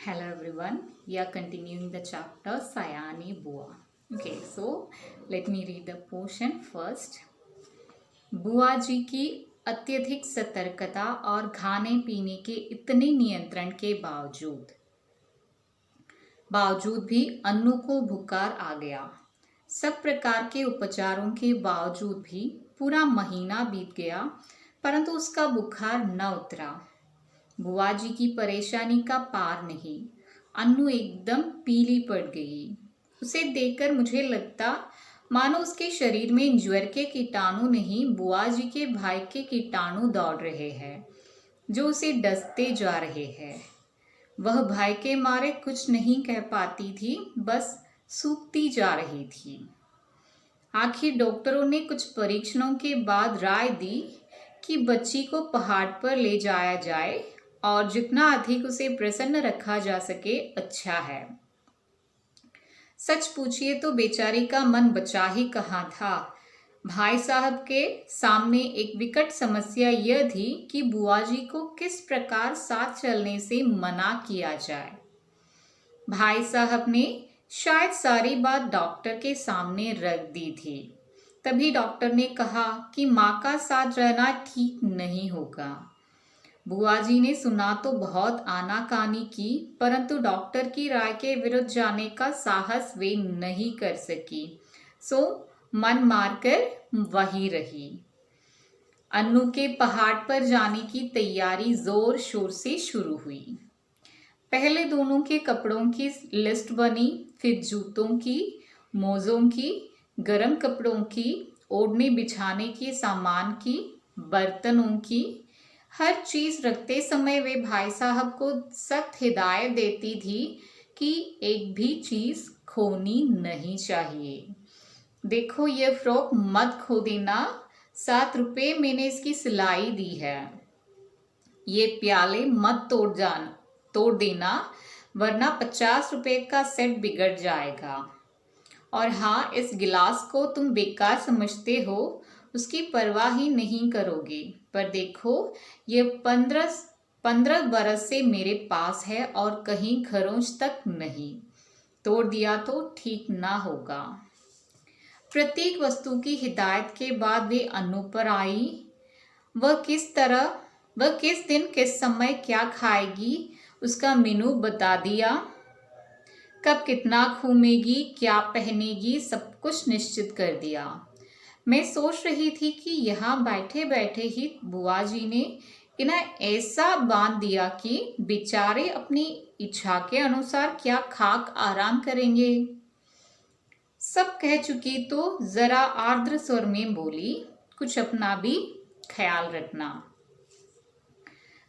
Hello everyone, we are continuing the chapter Sayani Bua. Okay, so let me read the portion first. बुआ जी की अत्यधिक सतर्कता और खाने पीने के इतने नियंत्रण के बावजूद भी अन्नू को बुखार आ गया। सब प्रकार के उपचारों के बावजूद भी पूरा महीना बीत गया, परंतु उसका बुखार न उतरा। बुआ जी की परेशानी का पार नहीं। अन्नू एकदम पीली पड़ गई। उसे देखकर मुझे लगता मानो उसके शरीर में ज्वर के कीटाणु नहीं, बुआ जी के भाई के कीटाणु दौड़ रहे हैं, जो उसे डसते जा रहे हैं। वह भय के मारे कुछ नहीं कह पाती थी, बस सूखती जा रही थी। आखिर डॉक्टरों ने कुछ परीक्षणों के बाद राय दी कि बच्ची को पहाड़ पर ले जाया जाए और जितना अधिक उसे प्रसन्न रखा जा सके अच्छा है। सच पूछिए तो बेचारी का मन बचा ही कहाँ था। भाई साहब के सामने एक विकट समस्या यह थी कि बुआ जी को किस प्रकार साथ चलने से मना किया जाए। भाई साहब ने शायद सारी बात डॉक्टर के सामने रख दी थी। तभी डॉक्टर ने कहा कि माँ का साथ रहना ठीक नहीं होगा। बुआ जी ने सुना तो बहुत आनाकानी की, परंतु डॉक्टर की राय के विरुद्ध जाने का साहस वे नहीं कर सकी, सो मन मारकर वहीं रही। अन्नू के पहाड़ पर जाने की तैयारी जोर शोर से शुरू हुई। पहले दोनों के कपड़ों की लिस्ट बनी, फिर जूतों की, मोज़ों की, गर्म कपड़ों की, ओढ़ने बिछाने के सामान की, बर्तनों की। हर चीज़ रखते समय वे भाई साहब को सख्त हिदायत देती थी कि एक भी चीज़ खोनी नहीं चाहिए। देखो ये फ्रॉक मत खो देना, 7 रुपये मैंने इसकी सिलाई दी है। ये प्याले मत तोड़ देना, वरना 50 रुपये का सेट बिगड़ जाएगा। और हाँ, इस गिलास को तुम बेकार समझते हो, उसकी परवाह ही नहीं करोगे, पर देखो ये 15 बरस से मेरे पास है और कहीं खरोंच तक नहीं। तोड़ दिया तो ठीक ना होगा। प्रत्येक वस्तु की हिदायत के बाद वे अन्नू पर आई। वह किस दिन किस समय क्या खाएगी उसका मेनू बता दिया। कब कितना घूमेगी, क्या पहनेगी, सब कुछ निश्चित कर दिया। मैं सोच रही थी कि यहाँ बैठे बैठे ही बुआ जी ने इन्हें ऐसा बांध दिया कि बेचारे अपनी इच्छा के अनुसार क्या खाक आराम करेंगे। सब कह चुकी तो जरा आर्द्र स्वर में बोली, कुछ अपना भी ख्याल रखना,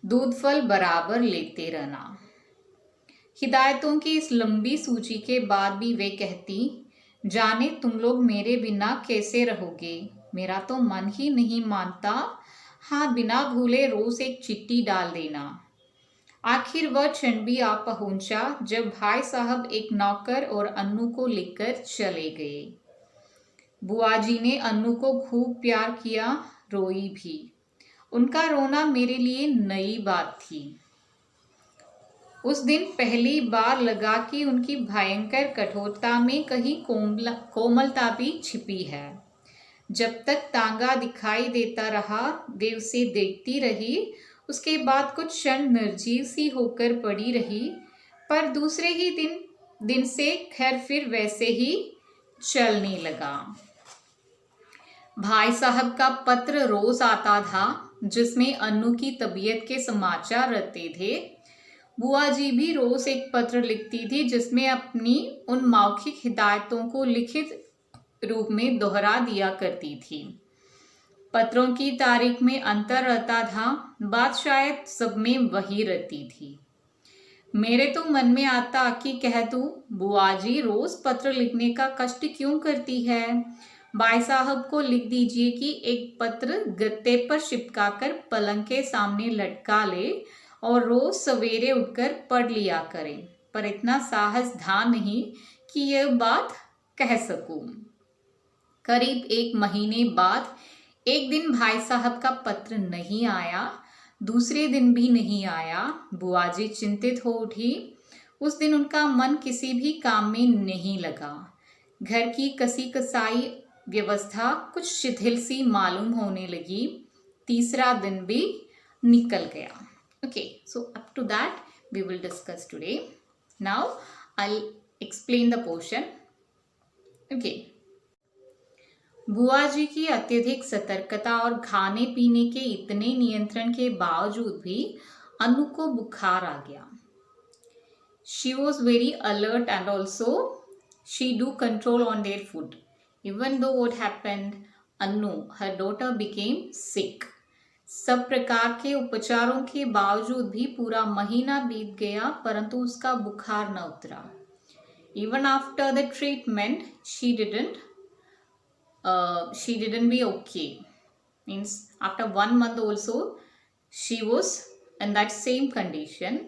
दूध फल बराबर लेते रहना। हिदायतों की इस लंबी सूची के बाद भी वे कहती, जाने तुम लोग मेरे बिना कैसे रहोगे, मेरा तो मन ही नहीं मानता। हाँ, बिना भूले रोज एक चिट्ठी डाल देना। आखिर वह क्षण भी आ पहुंचा जब भाई साहब एक नौकर और अन्नू को लेकर चले गए। बुआ जी ने अन्नू को खूब प्यार किया, रोई भी। उनका रोना मेरे लिए नई बात थी। उस दिन पहली बार लगा कि उनकी भयंकर कठोरता में कहीं कोमलता भी छिपी है। जब तक तांगा दिखाई देता रहा वे उसे देखती रही। उसके बाद कुछ क्षण निर्जीव सी होकर पड़ी रही, पर दूसरे ही दिन से खैर फिर वैसे ही चलने लगा। भाई साहब का पत्र रोज आता था, जिसमें अन्नू की तबीयत के समाचार रहते थे। बुआ जी भी रोज एक पत्र लिखती थी, जिसमें अपनी उन मौखिक हिदायतों को लिखित रूप में दोहरा दिया करती थी। पत्रों की तारीख में अंतर रहता था, बात शायद सब में वही रहती थी। मेरे तो मन में आता कि कह दूं, बुआ जी रोज पत्र लिखने का कष्ट क्यों करती है। भाई साहब को लिख दीजिए कि एक पत्र गत्ते पर चिपका कर पलंग के सामने लटका ले और रोज सवेरे उठकर पढ़ लिया करें, पर इतना साहस था नहीं कि यह बात कह सकूं। करीब 1 महीने बाद एक दिन भाई साहब का पत्र नहीं आया, दूसरे दिन भी नहीं आया। बुआ जी चिंतित हो उठी। उस दिन उनका मन किसी भी काम में नहीं लगा। घर की कसी कसाई व्यवस्था कुछ शिथिल सी मालूम होने लगी। तीसरा दिन भी निकल गया। Okay, so up to that we will discuss today. Now I explain the portion. Okay, बुआ जी की अत्यधिक सतर्कता और खाने पीने के इतने नियंत्रण के बावजूद भी अनु को बुखार आ गया। She was very alert and also she do control on their food. Even though what happened, Anu, her daughter became sick. सब प्रकार के उपचारों के बावजूद भी पूरा महीना बीत गया परंतु उसका बुखार न उतरा। Even after the treatment, she didn't be okay. Means after 1 month also, she was in that same condition.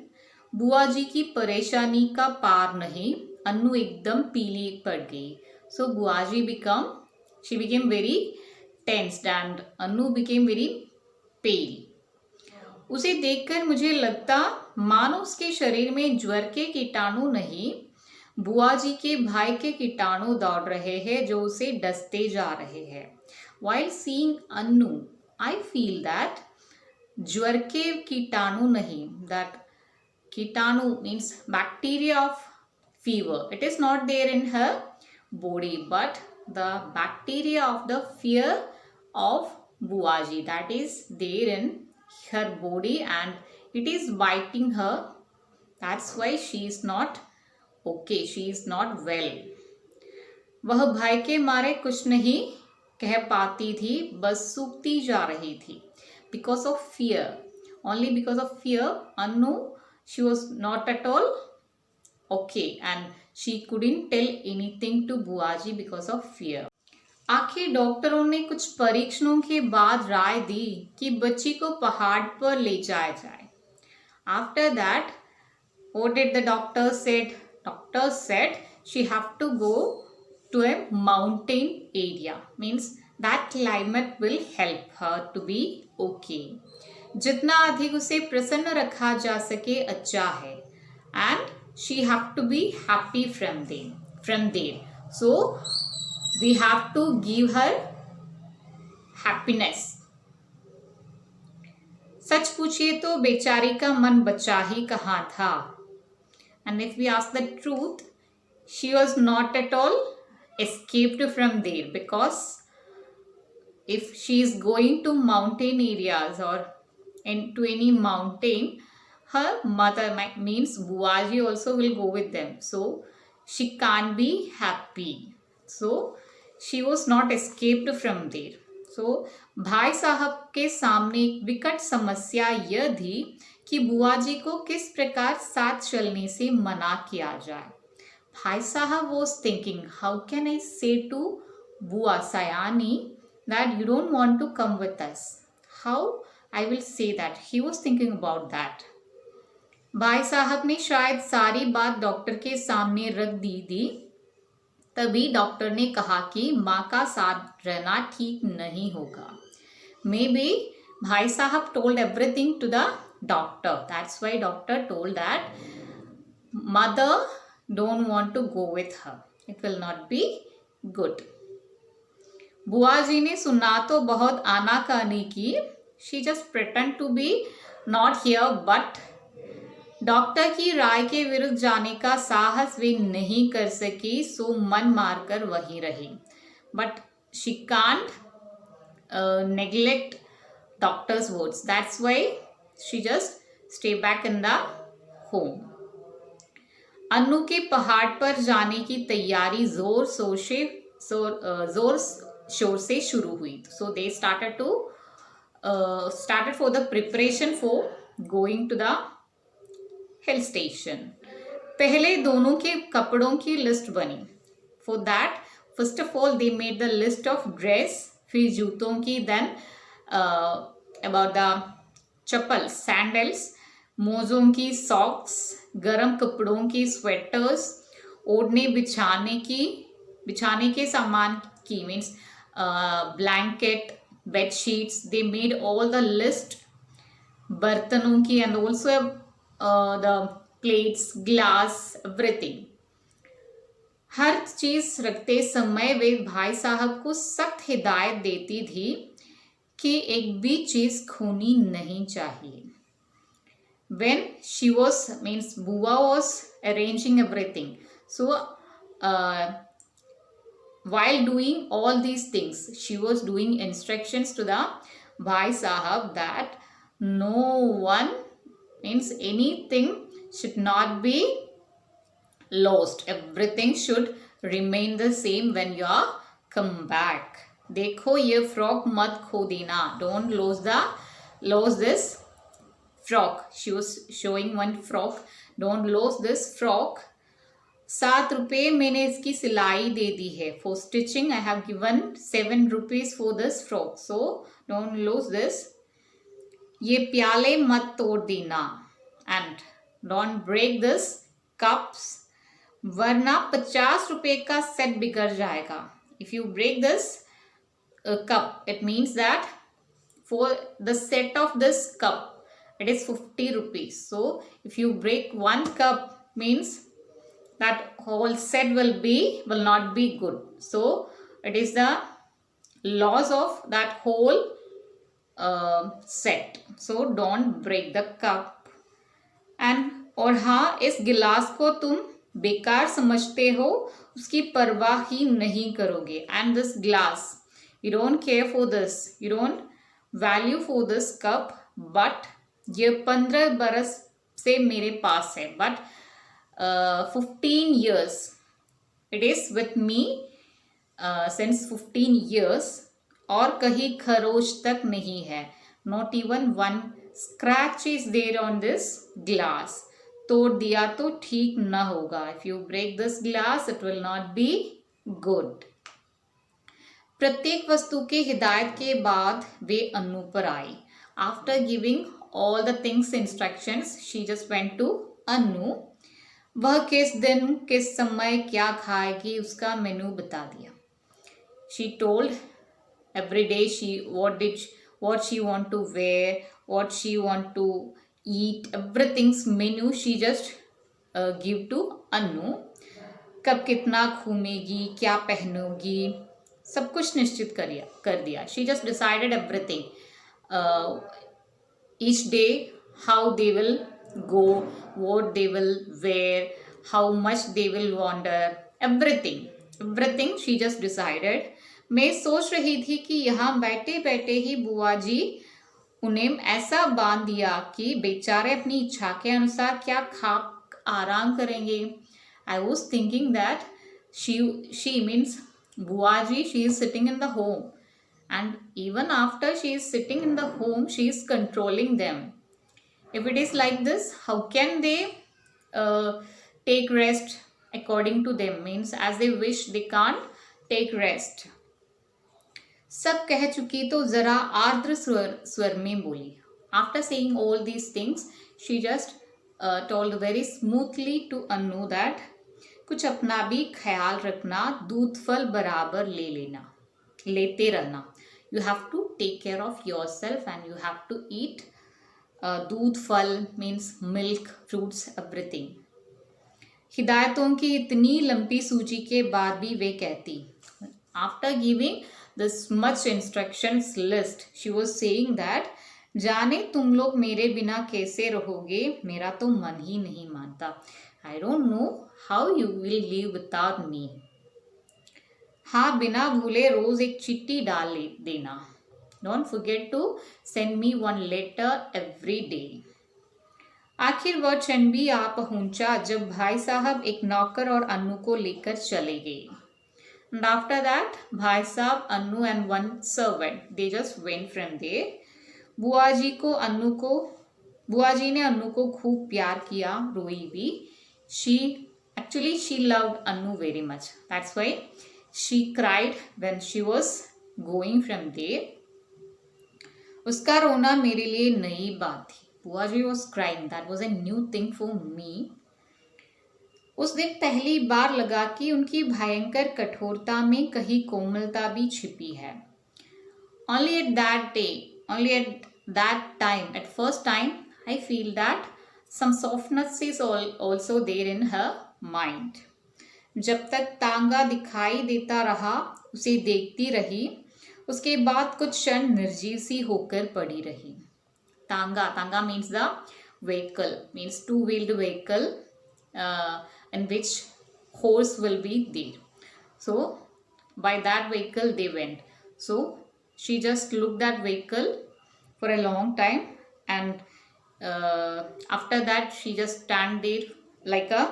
बुआ जी की परेशानी का पार नहीं, अनु एकदम पीली पड़ गई। So bua ji she became very tensed and Anu became very pale. उसे देखकर मुझे लगता मानो उसके शरीर में ज्वर के कीटाणु नहीं, बुआ जी के भाई के कीटाणु दौड़ रहे हैं जो उसे डसते जा रहे हैं। While seeing Anu, I feel that ज्वर के कीटाणु नहीं, that कीटाणु means bacteria of fever. It is not there in her body, but the bacteria of the fear of Buaji, that is there in her body and it is biting her. That's why she is not okay, she is not well. वह भय के मारे कुछ नहीं कह पाती थी, बस सूखती जा रही थी। Because of fear, only because of fear, Anu, she was not at all okay and she couldn't tell anything to Buaji because of fear. आखिर डॉक्टरों ने कुछ परीक्षणों के बाद राय दी कि बच्ची को पहाड़ पर ले जाया जाए। After that, what did the doctor said? Doctor said she have to go to a mountain area. Means that climate will help her to be okay. जितना अधिक उसे प्रसन्न रखा जा सके अच्छा है and she have to be happy from there. So we have to give her happiness. सच पूछिए तो बेचारी का मन बचा ही कहाँ था। And if we ask the truth, she was not at all escaped from there, because if she is going to mountain areas or into any mountain, her mother means Buaji also will go with them, so she can't be happy. So she was not escaped from there. So भाई साहब के सामने एक विकट समस्या यह थी कि बुआ जी को किस प्रकार साथ चलने से मना किया जाए। भाई साहब was thinking, how can I say to Bua Sayani that you don't want to come with us? How I will say that? He was thinking about that. भाई साहब ने शायद सारी बात डॉक्टर के सामने रख दी थी। तभी डॉक्टर ने कहा कि माँ का साथ रहना ठीक नहीं होगा। Maybe भाई साहब told everything to the doctor. That's why doctor told that mother don't want to go with her. It will not be good. बुआ जी ने सुना तो बहुत आनाकानी की। She just pretend to be not here, but doctor की राय के विरुद्ध जाने का साहस वे नहीं कर सकी, सो मन मारकर वहीं रही। But she can't neglect doctor's words. That's why she just stay back in the home. अनु के पहाड़ पर जाने की तैयारी जोर शोर से शुरू हुई। So they started for the preparation for going to the hill station. पहले दोनों के कपड़ों की लिस्ट बनी। For that first of all they made the list of dress, फिर जूतों की, then about the chappal sandals, मोज़ों की सॉक्स, गर्म कपड़ों की स्वेटर्स, ओढ़ने बिछाने के सामान की, means blanket, bedsheets. They made all the list बर्तनों की and also the plates, glass, everything. हर चीज रखते समय वे भाई साहब को सख्त हिदायत देती थी कि एक भी चीज खोनी नहीं चाहिए। When she was means Bua was arranging everything, so uh, while doing all these things she was doing instructions to the Bhai Sahab that no one means anything should not be lost, everything should remain the same when you are come back। देखो ये frock मत खो देना, don't lose this frock। she was showing one frock, don't lose this frock। 7 रुपये मैंने इसकी सिलाई दे दी है, for stitching I have given 7 rupees for this frock, so don't lose this। ये प्याले मत तोड़ देना, and don't break this cups, वरना 50 रुपए का सेट बिगड़ जाएगा। if you break this cup, it means that for the set of this cup it is 50 rupees, so if you break one cup means that whole set will not be good, so it is the loss of that whole set, so don't break the cup। and और हाँ, इस गिलास को तुम बेकार समझते हो, उसकी परवाह ही नहीं करोगे। and this glass, you don't care for this, you don't value for this cup, but ये 15 बरस से मेरे पास है, but 15 years it is with me since 15 years, और कहीं खरोच तक नहीं है, not even one scratch is there on this glass। तोड़ दिया तो ठीक न होगा, if you break this glass it will not be good। प्रत्येक वस्तु के हिदायत के बाद वे अनु पर आई। After giving all the things instructions she just went to Anu. वह किस दिन किस समय क्या खाएगी उसका मेनू बता दिया। she told every day what she want to wear, what she want to eat, everything's menu she just give to अनु। कब कितना घूमेगी, क्या पहनोगी, सब कुछ निश्चित कर दिया। she just decided everything, each day how they will go, what they will wear, how much they will wander, everything she just decided। मैं सोच रही थी कि यहाँ बैठे बैठे ही बुआ जी उन्हें ऐसा बांध दिया कि बेचारे अपनी इच्छा के अनुसार क्या खा आराम करेंगे। I was thinking that she means बुआ जी, she is sitting in the home, and even after she is sitting in the home she is controlling them। if it is like this, how can they take rest according to them, means as they wish they can't take rest। सब कह चुकी तो जरा आर्द्र स्वर में बोली। After saying all these things she just told very smoothly to Anu that कुछ अपना भी ख्याल रखना, दूध फल बराबर लेते रहना। You have to take care of yourself and you have to eat doodh phal means milk, fruits, everything. हिदायतों की इतनी लंबी सूची के बाद भी वे कहती, after giving this much instructions list she was saying that जाने तुम लोग मेरे बिना कैसे रहोगे, मेरा तो मन ही नहीं मानता। I don't know how you will live without me। हाँ, बिना भूले रोज एक चिट्ठी डाल देना। Don't forget to send me one letter every day। आखिर वह क्षण भी आ पहुंचा जब भाई साहब एक नौकर और अनु को लेकर चले गए। And after that, भाई साहब, अनु and one servant, they just went from there। बुआ जी ने अनु को खूब प्यार किया, रोई भी। she loved Anu very much, that's why she cried when she was going from there। उसका रोना मेरे लिए नई बात थी। बुआ जी was crying, that was a new thing for me। उस दिन पहली बार लगा कि उनकी भयंकर कठोरता में कहीं कोमलता भी छिपी है। Only at that day, only at that time, at first time, I feel that Some softness is also there in her mind. जब तक तांगा दिखाई देता रहा उसे देखती रही, उसके बाद कुछ क्षण निर्जीव सी होकर पड़ी रही. तांगा, तांगा means the vehicle, means two-wheeled vehicle in which horse will be there. So by that vehicle they went. So she just looked that vehicle for a long time, and after that she just stand there like a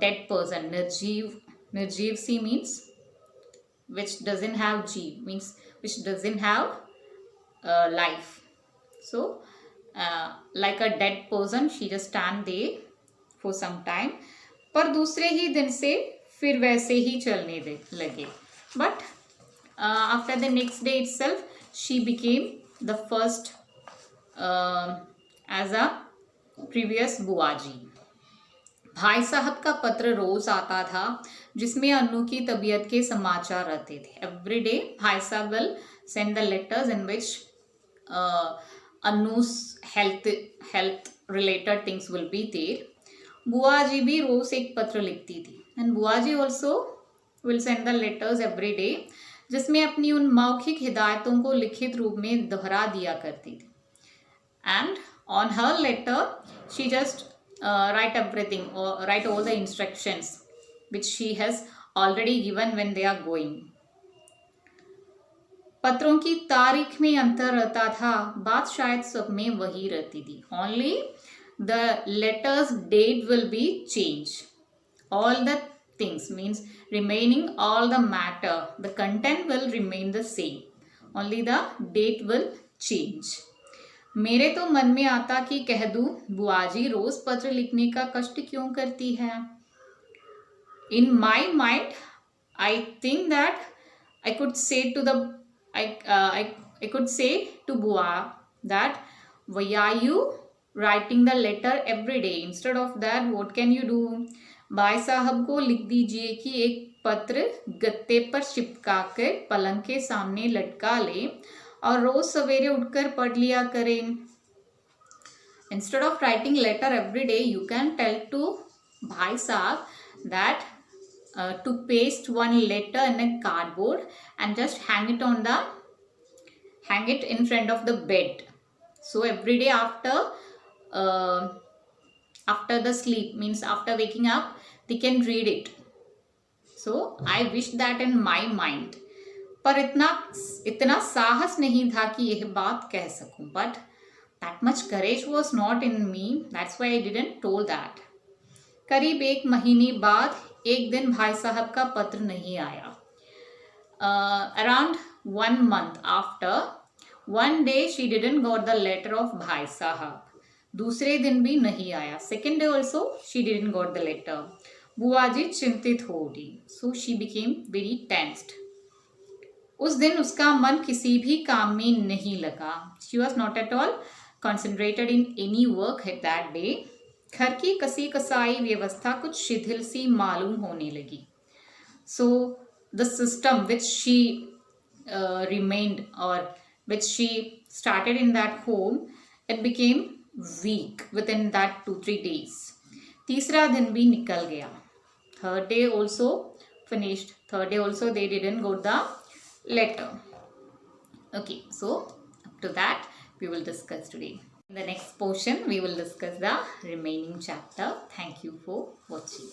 dead person. Nirjeev si means which doesn't have jeev, means which doesn't have life. So like a dead person she just stand there for some time. पर दूसरे ही दिन से फिर वैसे ही चलने लगे. But after the next day itself she became the first as a previous बुआजी. भाई साहब का पत्र रोज आता था जिसमें अनु की तबीयत के समाचार रहते थे. Every day bhai sahab will send the letters in which Anu's health related things will be there. बुआ जी भी रोज एक पत्र लिखती थी, and bua ji also will send the letters every day, जिसमें अपनी उन मौखिक हिदायतों को लिखित रूप में दोहरा दिया करती थी. And on her letter she just write everything, or write all the instructions which she has already given when they are going. पत्रों की तारीख में अंतर रहता था, बात शायद सब में वही रहती थी. Only the letters date will be changed. All the things means remaining all the matter, the content will remain the same. Only the date will change. मेरे तो मन में आता कि कह दूं बुआजी रोज पत्र लिखने का कष्ट क्यों करती है. In my mind I think that I could say to the I could say to बुआ that why are you writing the letter every day? Instead of that what can you do? भाई साहब को लिख दीजिए कि एक पत्र गत्ते पर चिपका कर पलंग के सामने लटका ले और रोज सवेरे उठकर पढ़ लिया करें. Instead of writing letter every day, you can tell to भाई साहब that to paste one letter in a cardboard and just hang it in front of the bed. So every day after the sleep, means after waking up, they can read it. So I wish that in my mind. पर इतना साहस नहीं था कि यह बात कह सकूं. But that much courage was not in me, that's why I didn't toll that. करीब 1 महीने बाद एक दिन भाई साहब का पत्र नहीं आया. Around 1 month after, one day she didn't got the letter of भाई साहब. दूसरे दिन भी नहीं आया. Second day also she didn't got the letter. बुआ जी चिंतित हो उठी. सो she became very tensed. उस दिन उसका मन किसी भी काम में नहीं लगा. She was not at all concentrated in any work at that day. घर की कसी कसाई व्यवस्था कुछ शिथिल सी मालूम होने लगी. So the system which she remained, or which she started in that home, it became weak within that 2-3 days. तीसरा दिन भी निकल गया. Third day also finished. Third day also they didn't got the letter. Okay, so up to that we will discuss today. In the next portion we will discuss the remaining chapter. Thank you for watching.